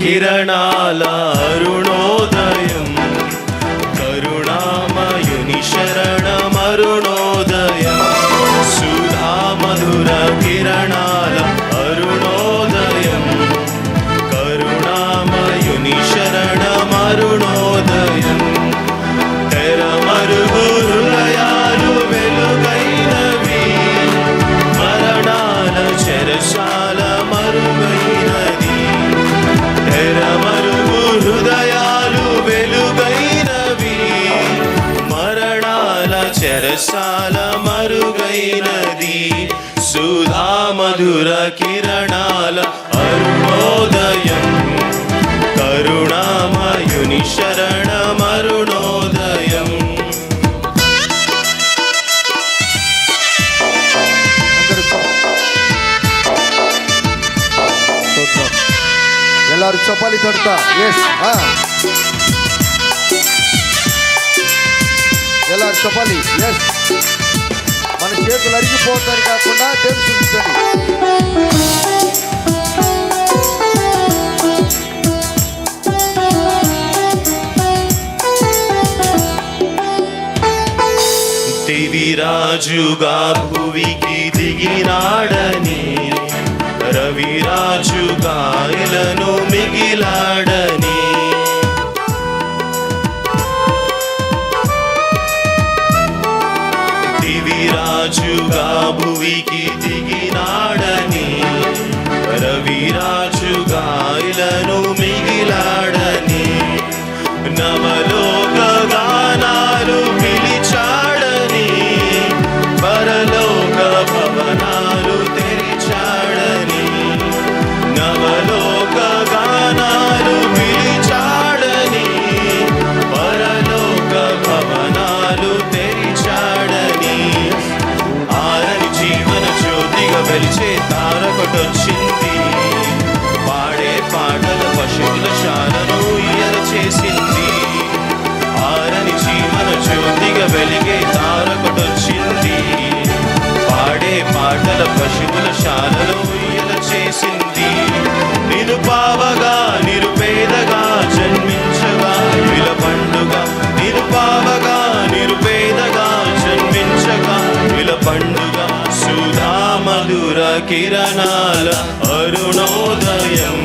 కిరణాల అరుణోదయం, కరుణామయుని శరణమరుణోదయం. సుధా మధుర కిరణాల అరుణోదయం, కరుణామయుని శరణమరుణోదయం. తెరమరుగు హృదయాలు వెలుగైనవి, మరణాల చెరసాల మరుగైనది. తెరమరుగు హృదయాలు వెలుగైనవి, మరణాల చెరసాల మరుగైనది. సుధా మధుర కిరణాల అరుణోదయం, కరుణామయుని శరణమరుణోదయం. ಎಲ್ಲರೂ ಚಪ್ಪಾಳಿ ತಡ್ತಾ ಎಲ್ಲರೂ చప్పాలి. మన చేతులు అరిగిపోతారు కాకుండా దేవుని స్తుతించండి. దేవిరాజుగా భువికి దిగినాడని, రవిరాజుగా ఇలను మిగిలాడని. దివిరాజుగా భువికి దిగినాడని, రవిరాజుగా ఇలను మిగిలాడని. నవలోక గానాలు పిలిచాడని, పరలోక భవనాలు తెరిచాడని. నవలోక గానాలు పిలిచాడని, పరలోక భవనాలు తెరిచాడని. ఆరని జీవన జ్యోతిగా వెలిచే తారకొటొచ్చింది, పాడే పాటల పశువుల శాలను ఇయర చేసింది. ఆరని జీవన జ్యోతిగా వెలిగే తారకొటొచ్చింది, పాడే పాటల పశువుల శాలను ఇయర చేసింది. నిరుపావగా నిరుపేదగా జన్మించగా విలపండుగా, నిరుపావగా నిరుపేదగా జన్మించగా విలపండుగా. సుధా మధుర కిరణాల అరుణోదయం,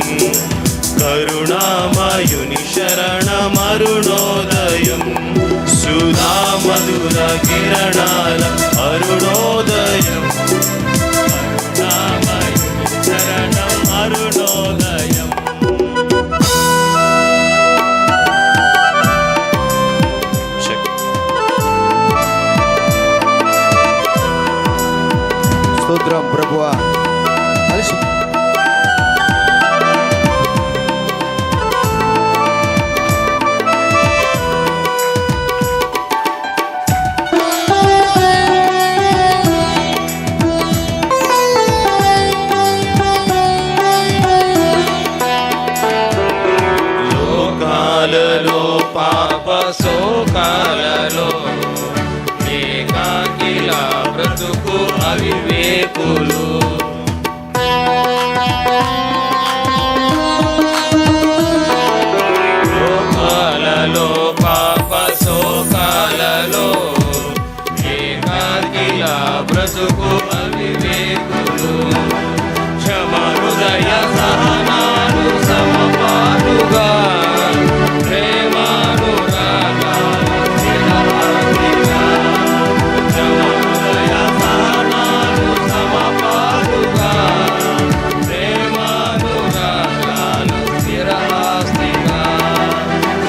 కరుణామయుని శరణమరుణోదయం. సుధా మధుర కిరణాల అరుణోదయం, కరుణామయుని శరణమరుణోదయం. స్తోత్రం ప్రభువా. కలిసి లోకాలలో పాప శోకాలలో ఏకాకిలా బ్రతుకు అవివేకులు. లోకాలలో పాప శోకాలలో ఏకాకిలా బ్రతుకు అవివేకులు. క్షమ హృదయ సహనాలు సమపాలుగా, ప్రేమానురాగాలు స్థిరవాదిగా. క్షమ హృదయ సహనాలు సమపాలుగా, ప్రేమానురాగాలు స్థిరవాదిగా.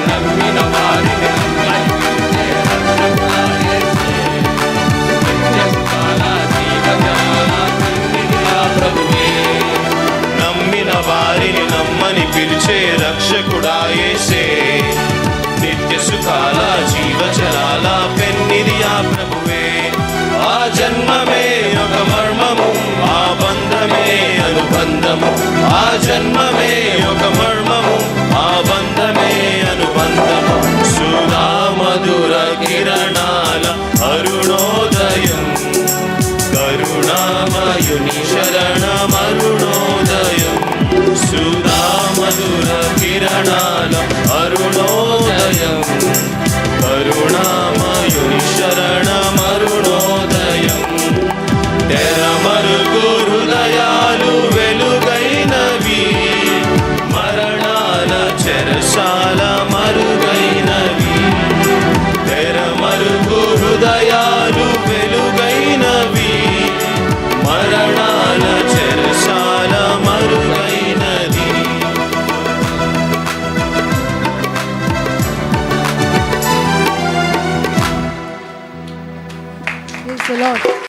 నమ్మిన వారిని వారిని నమ్మని పిలిచే రక్షకుడా యేసే. నిత్య సుఖాల జీవజలాల పెన్నిది ఆ ప్రభువే. ఆ జన్మమే ఒక మర్మము, ఆ బంధమే అనుబంధము. ఆ జన్మమే ఒక మర్మము, ఆ బంధమే అనుబంధము. సుధా మధుర కిరణాల అరుణోదయం, కరుణామయుని శరణమరుణోదయం. సుధా మధుర ప్రైజ్ ది లార్డ్.